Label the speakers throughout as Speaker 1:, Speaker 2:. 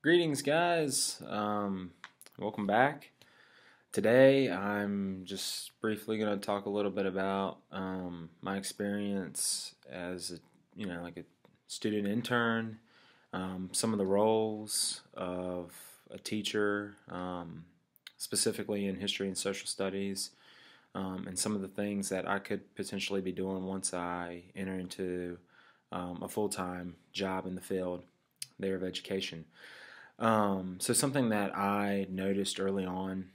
Speaker 1: Greetings, guys. Welcome back. Today, I'm just briefly going to talk a little bit about my experience as like a student intern, some of the roles of a teacher, specifically in history and social studies, and some of the things that I could potentially be doing once I enter into a full-time job in the field there of education. So something that I noticed early on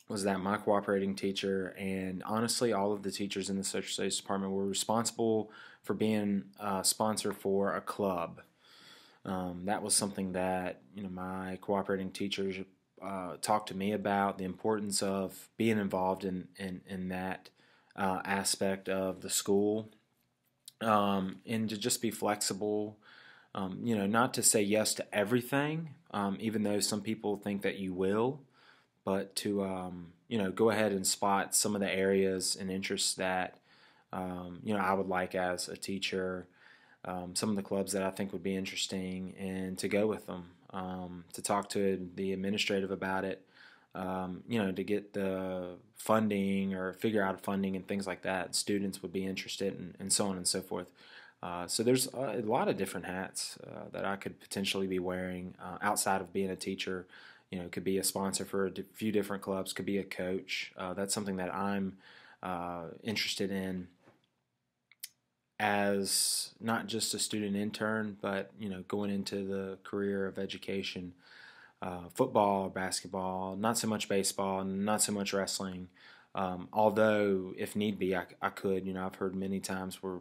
Speaker 1: was that my cooperating teacher and honestly all of the teachers in the social studies department were responsible for being a sponsor for a club. That was something that my cooperating teachers talked to me about, the importance of being involved in that aspect of the school, and to just be flexible. Not to say yes to everything, even though some people think that you will, but to, go ahead and spot some of the areas and interests that, I would like as a teacher, some of the clubs that I think would be interesting, and to go with them, to talk to the administrative about it, to get the funding or figure out funding and things like that. Students would be interested in, and so on and so forth. So there's a lot of different hats that I could potentially be wearing outside of being a teacher. Could be a sponsor for a few different clubs, could be a coach. That's something that I'm interested in as not just a student intern, but going into the career of education. Football, basketball, not so much baseball, not so much wrestling. Although, if need be, I could. I've heard many times where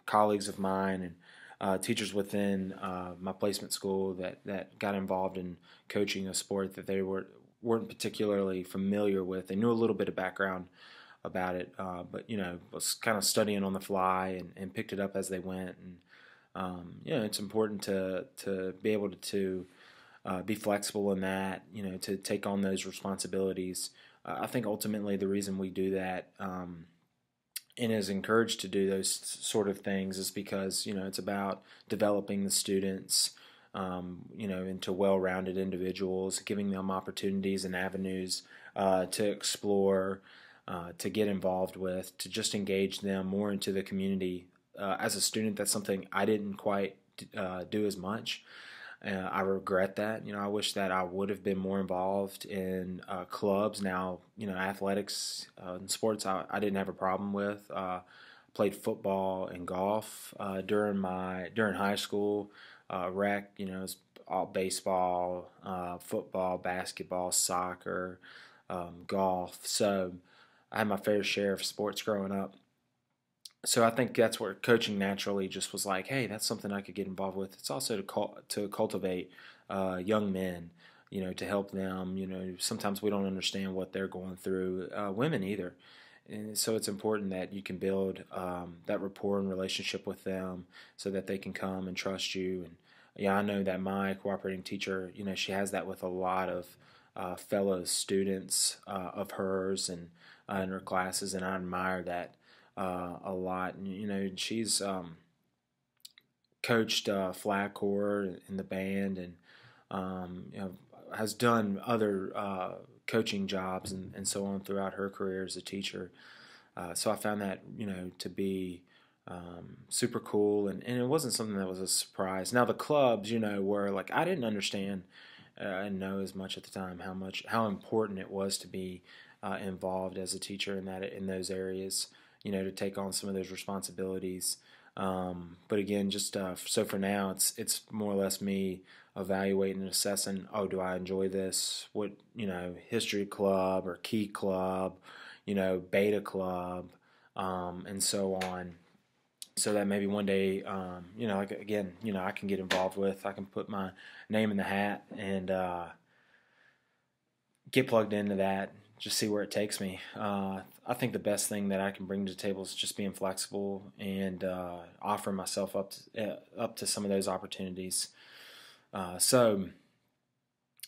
Speaker 1: colleagues of mine and teachers within my placement school that got involved in coaching a sport that they weren't particularly familiar with. They knew a little bit of background about it, but was kind of studying on the fly and picked it up as they went. And it's important to be able to be flexible in that. To take on those responsibilities. I think ultimately the reason we do that and is encouraged to do those sort of things is because it's about developing the students into well-rounded individuals, giving them opportunities and avenues to explore, to get involved with, to just engage them more into the community. As a student, that's something I didn't quite do as much. I regret that. I wish that I would have been more involved in clubs. Now, athletics and sports I didn't have a problem with. Played football and golf during high school. Rec, it was all baseball, football, basketball, soccer, golf. So I had my fair share of sports growing up. So I think that's where coaching naturally just was like, hey, that's something I could get involved with. It's also to cultivate young men, to help them. Sometimes we don't understand what they're going through. Women either, and so it's important that you can build that rapport and relationship with them, so that they can come and trust you. And yeah, I know that my cooperating teacher, she has that with a lot of fellow students of hers and in her classes, and I admire that a lot. And she's coached flag corps in the band, and has done other coaching jobs and so on throughout her career as a teacher. So I found that to be super cool, and it wasn't something that was a surprise. Now the clubs, were like, I didn't understand and know as much at the time how important it was to be involved as a teacher in those areas. To take on some of those responsibilities. But again, just so for now, it's more or less me evaluating and assessing. Oh, do I enjoy this? What history club or key club, beta club, and so on. So that maybe one day, like again, I can get involved with. I can put my name in the hat and get plugged into that. Just see where it takes me. I think the best thing that I can bring to the table is just being flexible and offering myself up to some of those opportunities. So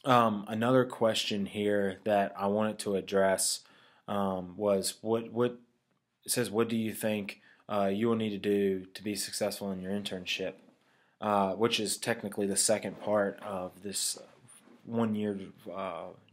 Speaker 1: another question here that I wanted to address was what it says. What do you think you will need to do to be successful in your internship? Which is technically the second part of this 1 year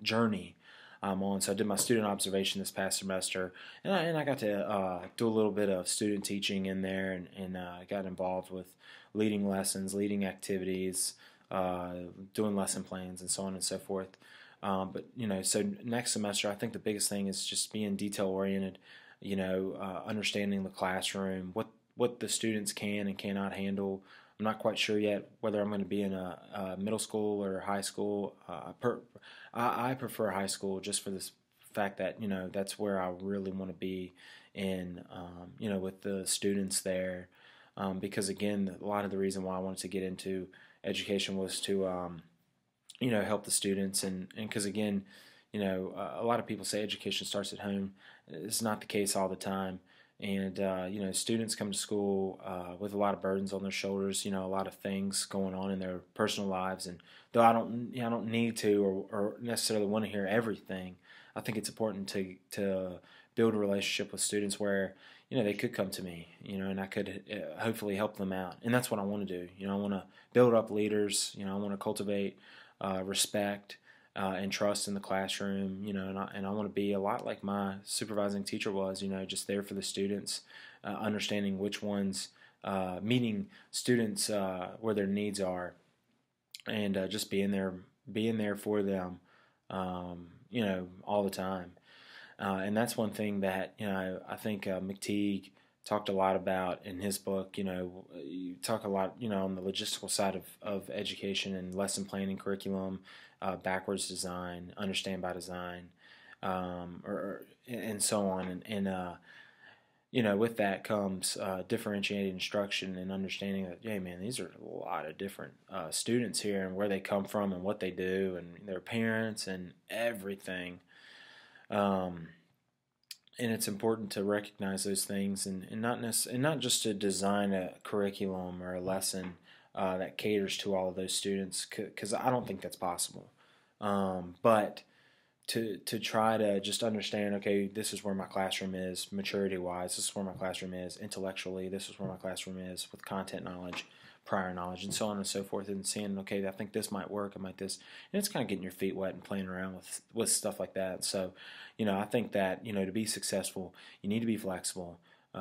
Speaker 1: journey I'm on. So I did my student observation this past semester, and I got to do a little bit of student teaching in there, and got involved with leading lessons, leading activities, doing lesson plans, and so on and so forth. But so next semester, I think the biggest thing is just being detail oriented. Understanding the classroom, what the students can and cannot handle. I'm not quite sure yet whether I'm going to be in a middle school or high school. I prefer high school just for this fact that that's where I really want to be in with the students there, because again, a lot of the reason why I wanted to get into education was to help the students, and because again, a lot of people say education starts at home. It's not the case all the time. And students come to school with a lot of burdens on their shoulders. A lot of things going on in their personal lives. And though I don't need to or necessarily want to hear everything, I think it's important to build a relationship with students where they could come to me, and I could hopefully help them out. And that's what I want to do. I want to build up leaders. I want to cultivate respect. And trust in the classroom, and I want to be a lot like my supervising teacher was, just there for the students, understanding which ones, meeting students where their needs are, and just being there for them, all the time. And that's one thing that I think McTeague talked a lot about in his book. You talk a lot, on the logistical side of education and lesson planning, curriculum, backwards design, understand by design, and so on. And with that comes differentiated instruction and understanding that, hey man, these are a lot of different students here, and where they come from and what they do and their parents and everything. And it's important to recognize those things, and not just to design a curriculum or a lesson that caters to all of those students, because I don't think that's possible. But to try to just understand, okay, this is where my classroom is maturity-wise, this is where my classroom is intellectually, this is where my classroom is with content knowledge, prior knowledge, and so on and so forth, and seeing, okay, I think this might work, I might this, and it's kind of getting your feet wet and playing around with stuff like that. So, I think that, to be successful, you need to be flexible.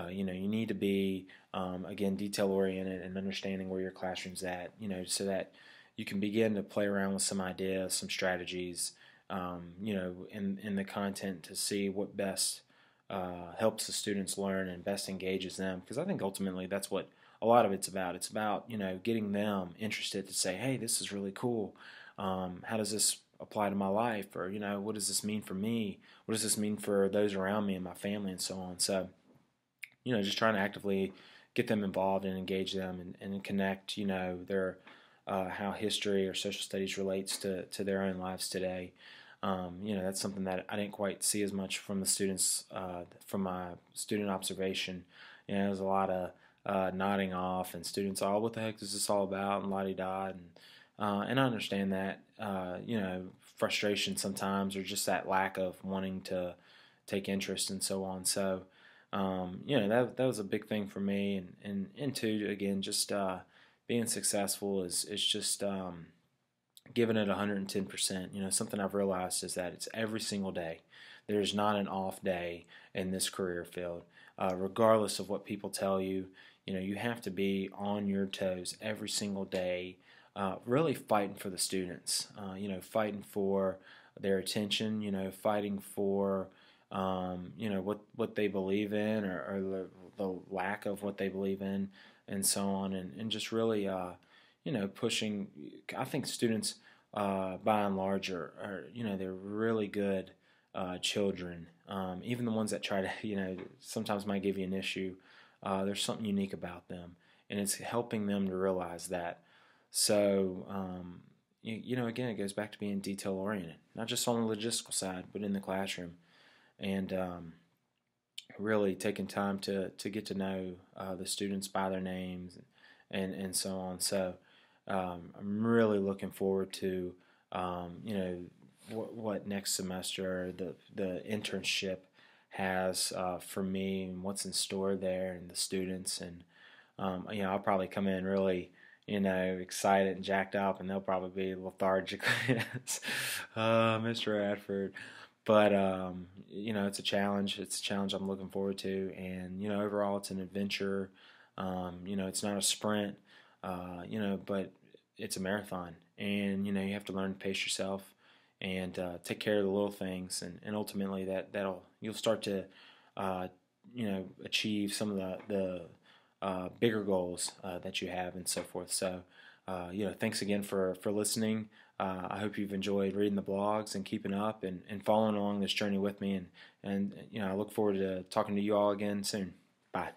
Speaker 1: You need to be, again, detail-oriented and understanding where your classroom's at, so that you can begin to play around with some ideas, some strategies, in the content to see what best helps the students learn and best engages them. Because I think ultimately that's what a lot of it's about. It's about, getting them interested to say, hey, this is really cool. How does this apply to my life? Or, what does this mean for me? What does this mean for those around me and my family and so on? So, just trying to actively get them involved and engage them and connect, their how history or social studies relates to their own lives today. That's something that I didn't quite see as much from the students, from my student observation. There's a lot of nodding off, and students, oh, what the heck is this all about, and la-di-da, and I understand that, frustration sometimes, or just that lack of wanting to take interest and so on. So, that was a big thing for me, and two, again, just being successful is just giving it 110%. Something I've realized is that it's every single day. There's not an off day in this career field. Regardless of what people tell you, you have to be on your toes every single day, really fighting for the students, fighting for their attention, fighting for, what they believe in, or the lack of what they believe in, and so on, and just really, pushing. I think students, by and large, are they're really good children. Even the ones that try to, sometimes might give you an issue. There's something unique about them, and it's helping them to realize that. So, again, it goes back to being detail oriented, not just on the logistical side, but in the classroom, and really taking time to get to know the students by their names and so on. So I'm really looking forward to what next semester the internship has for me, and what's in store there, and the students, and I'll probably come in really excited and jacked up, and they'll probably be lethargic. Mr. Radford. But it's a challenge. It's a challenge I'm looking forward to, and overall, it's an adventure. It's not a sprint. But it's a marathon, and you have to learn to pace yourself and take care of the little things, and ultimately you'll start to achieve some of the bigger goals that you have and so forth. So, thanks again for listening. I hope you've enjoyed reading the blogs and keeping up and following along this journey with me. And I look forward to talking to you all again soon. Bye.